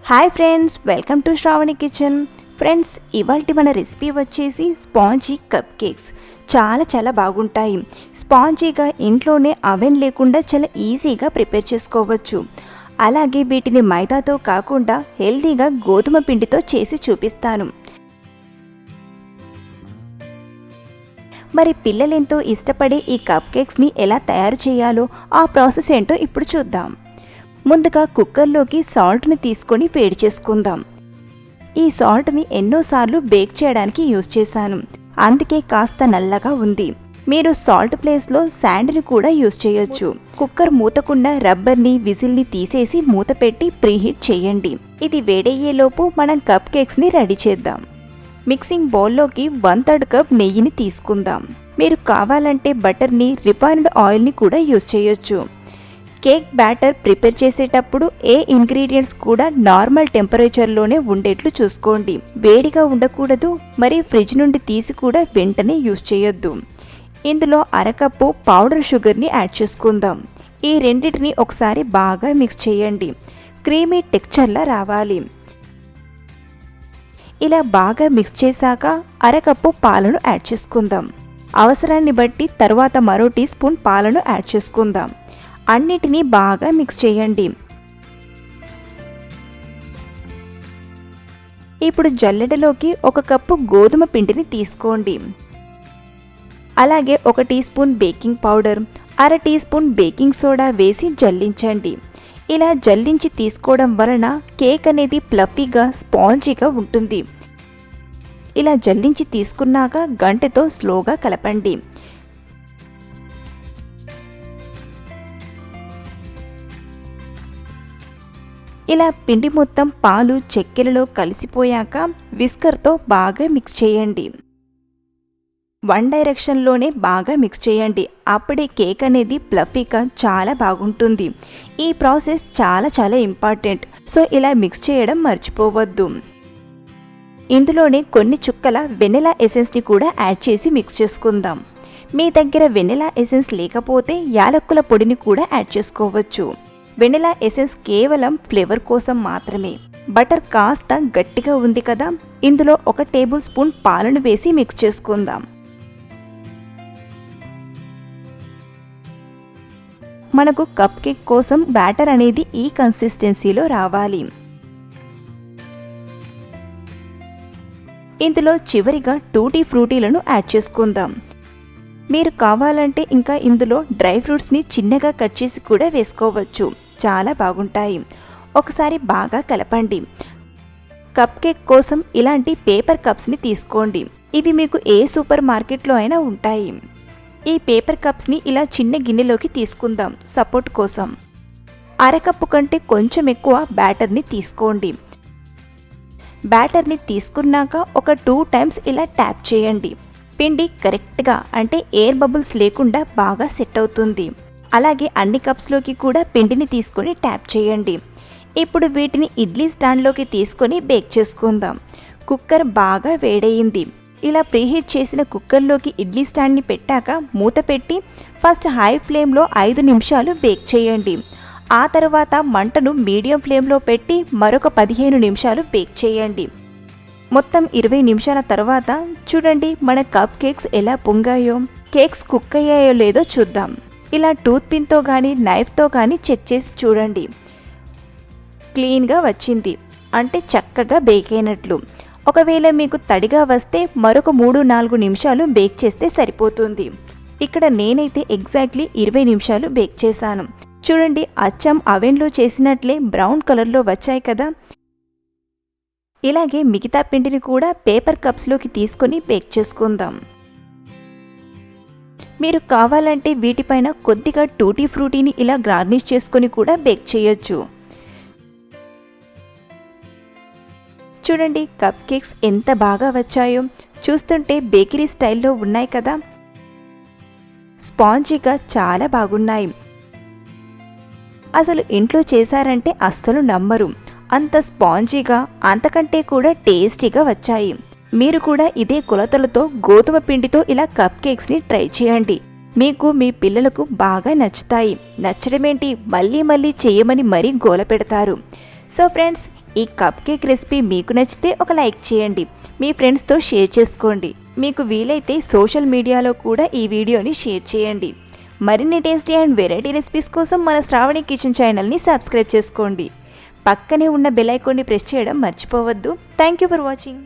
Hi friends, welcome to Sravani kitchen. Friends, ఇవాల్టి మన recipe వచ్చేసి స్పాంజీ కప్ కేక్స్. చాలా బాగుంటాయి. స్పాంజీగా ఇంట్లోనే అవెన్ లేకుండా చాలా ఈజీగా ప్రిపేర్ చేసుకోవచ్చు. అలాగే వీటిని మైదాతో కాకుండా హెల్తీగా గోధుమ పిండితో చేసి చూపిస్తాను. మరి పిల్లలెంతో ఇష్టపడే ఈ కప్ కేక్స్ని ఎలా తయారు చేయాలో ఆ ప్రాసెస్ ఏంటో ఇప్పుడు చూద్దాం. ముందుగా కుక్కర్లోకి సాల్ట్ని తీసుకొని వేడి చేసుకుందాం. ఈ సాల్ట్ని ఎన్నోసార్లు బేక్ చేయడానికి యూజ్ చేశాను, అందుకే కాస్త నల్లగా ఉంది. మీరు సాల్ట్ ప్లేస్లో శాండ్ని కూడా యూజ్ చేయొచ్చు. కుక్కర్ మూతకుండా రబ్బర్ని విజిల్ని తీసేసి మూత పెట్టి ప్రీహీట్ చేయండి. ఇది వేడయ్యేలోపు మనం కప్ కేక్స్ని రెడీ చేద్దాం. మిక్సింగ్ బౌల్లోకి 1/3 కప్ నెయ్యిని తీసుకుందాం. మీరు కావాలంటే బటర్ని, రిఫైన్డ్ ఆయిల్ని కూడా యూజ్ చేయొచ్చు. కేక్ బ్యాటర్ ప్రిపేర్ చేసేటప్పుడు ఏ ఇంగ్రీడియంట్స్ కూడా నార్మల్ టెంపరేచర్లోనే ఉండేట్లు చూసుకోండి. వేడిగా ఉండకూడదు, మరి ఫ్రిడ్జ్ నుండి తీసి కూడా వెంటనే యూజ్ చేయొద్దు. ఇందులో 1/2 కప్పు పౌడర్ షుగర్ని యాడ్ చేసుకుందాం. ఈ రెండింటిని ఒకసారి బాగా మిక్స్ చేయండి. క్రీమీ టెక్స్చర్లా రావాలి. ఇలా బాగా మిక్స్ చేశాక 1/2 కప్పు పాలను యాడ్ చేసుకుందాం. అవసరాన్ని బట్టి తర్వాత మరో టీ స్పూన్ పాలను యాడ్ చేసుకుందాం. అన్నిటినీ బాగా మిక్స్ చేయండి. ఇప్పుడు జల్లెడలోకి 1 కప్పు గోధుమ పిండిని తీసుకోండి. అలాగే 1 tea spoon baking powder, 1/2 tea spoon baking soda వేసి జల్లించండి. ఇలా జల్లించి తీసుకోవడం వలన కేక్ అనేది ఫ్లఫీగా, స్పాంజీగా ఉంటుంది. ఇలా జల్లించి తీసుకున్నాక గంటెతో స్లోగా కలపండి. ఇలా పిండి మొత్తం పాలు, చక్కెరలో కలిసిపోయాక విస్కర్తో బాగా మిక్స్ చేయండి. వన్ డైరెక్షన్లోనే బాగా మిక్స్ చేయండి. అప్పుడే కేక్ అనేది ఫ్లఫీగా చాలా బాగుంటుంది. ఈ ప్రాసెస్ చాలా ఇంపార్టెంట్. సో ఇలా మిక్స్ చేయడం మర్చిపోవద్దు. ఇందులోనే కొన్ని చుక్కల వెనిలా ఎసెన్స్ని కూడా యాడ్ చేసి మిక్స్ చేసుకుందాం. మీ దగ్గర వెనిలా ఎసెన్స్ లేకపోతే యాలక్కుల పొడిని కూడా యాడ్ చేసుకోవచ్చు. వెనిలా ఎసెన్స్ కేవలం ఫ్లేవర్ కోసం మాత్రమే. బటర్ కాస్త గట్టిగా ఉంది కదా, ఇందులో 1 టేబుల్ స్పూన్ పాలను వేసి మిక్స్ చేసుకుందాం. మనకు కప్ కేక్ కోసం బ్యాటర్ అనేది ఈ కన్సిస్టెన్సీలో రావాలి. ఇందులో చివరిగా టూటీ ఫ్రూటీలను యాడ్ చేసుకుందాం. మీరు కావాలంటే ఇంకా ఇందులో డ్రై ఫ్రూట్స్ని చిన్నగా కట్ చేసి కూడా వేసుకోవచ్చు. చాలా బాగుంటాయి. ఒకసారి బాగా కలపండి. కప్ కేక్ కోసం ఇలాంటి పేపర్ కప్స్ని తీసుకోండి. ఇవి మీకు ఏ సూపర్ మార్కెట్లో అయినా ఉంటాయి. ఈ పేపర్ కప్స్ని ఇలా చిన్న గిన్నెలోకి తీసుకుందాం సపోర్ట్ కోసం. 1/2 కప్పు కంటే కొంచెం ఎక్కువ బ్యాటర్ని తీసుకోండి. బ్యాటర్ని తీసుకున్నాక ఒక 2 టైమ్స్ ఇలా ట్యాప్ చేయండి. పిండి కరెక్ట్గా, అంటే ఎయిర్ బబుల్స్ లేకుండా బాగా సెట్ అవుతుంది. అలాగే అన్ని కప్స్లోకి కూడా పిండిని తీసుకొని ట్యాప్ చేయండి. ఇప్పుడు వీటిని ఇడ్లీ స్టాండ్లోకి తీసుకొని బేక్ చేసుకుందాం. కుక్కర్ బాగా వేడయింది. ఇలా ప్రీహీట్ చేసిన కుక్కర్లోకి ఇడ్లీ స్టాండ్ని పెట్టాక మూత పెట్టి ఫస్ట్ హై ఫ్లేమ్లో 5 నిమిషాలు బేక్ చేయండి. ఆ తర్వాత మంటను మీడియం ఫ్లేమ్లో పెట్టి మరొక 15 నిమిషాలు బేక్ చేయండి. మొత్తం 20 నిమిషాల తర్వాత చూడండి మన కప్ కేక్స్ ఎలా పొంగాయో. కేక్స్ కుక్ అయ్యాయో లేదో చూద్దాం. ఇలా టూత్ పిన్తో కానీ నైఫ్తో కానీ చెక్ చేసి చూడండి. క్లీన్గా వచ్చింది అంటే చక్కగా బేక్ అయినట్లు. ఒకవేళ మీకు తడిగా వస్తే మరొక 3-4 నిమిషాలు బేక్ చేస్తే సరిపోతుంది. ఇక్కడ నేనైతే ఎగ్జాక్ట్లీ 20 నిమిషాలు బేక్ చేశాను. చూడండి, అచ్చం అవెన్లో చేసినట్లే బ్రౌన్ కలర్లో వచ్చాయి కదా. ఇలాగే మిగతా పిండిని కూడా పేపర్ కప్స్లోకి తీసుకొని బేక్ చేసుకుందాం. మీరు కావాలంటే వీటిపైన కొద్దిగా టూటీ ఫ్రూటీని ఇలా గార్నిష్ చేసుకొని కూడా బేక్ చేయొచ్చు. చూడండి కప్ కేక్స్ ఎంత బాగా వచ్చాయో. చూస్తుంటే బేకరీ స్టైల్లో ఉన్నాయి కదా. స్పాంజీగా చాలా బాగున్నాయి. అసలు ఇంట్లో చేశారంటే అస్సలు నమ్మరు. అంత స్పాంజీగా, అంతకంటే కూడా టేస్టీగా వచ్చాయి. మీరు కూడా ఇదే కొలతలతో గోధుమ పిండితో ఇలా కప్ కేక్స్ని ట్రై చేయండి. మీకు మీ పిల్లలకు బాగా నచ్చుతాయి. నచ్చడమేంటి, మళ్ళీ చేయమని మరీ గోల పెడతారు. సో ఫ్రెండ్స్, ఈ కప్ కేక్ రెసిపీ మీకు నచ్చితే ఒక లైక్ చేయండి, మీ ఫ్రెండ్స్తో షేర్ చేసుకోండి. మీకు వీలైతే సోషల్ మీడియాలో కూడా ఈ వీడియోని షేర్ చేయండి. మరిన్ని టేస్టీ అండ్ వెరైటీ రెసిపీస్ కోసం మన శ్రావణి కిచెన్ ఛానల్ని సబ్స్క్రైబ్ చేసుకోండి. పక్కనే ఉన్న బెల్ ఐకాన్ని ప్రెస్ చేయడం మర్చిపోవద్దు. Thank you for watching.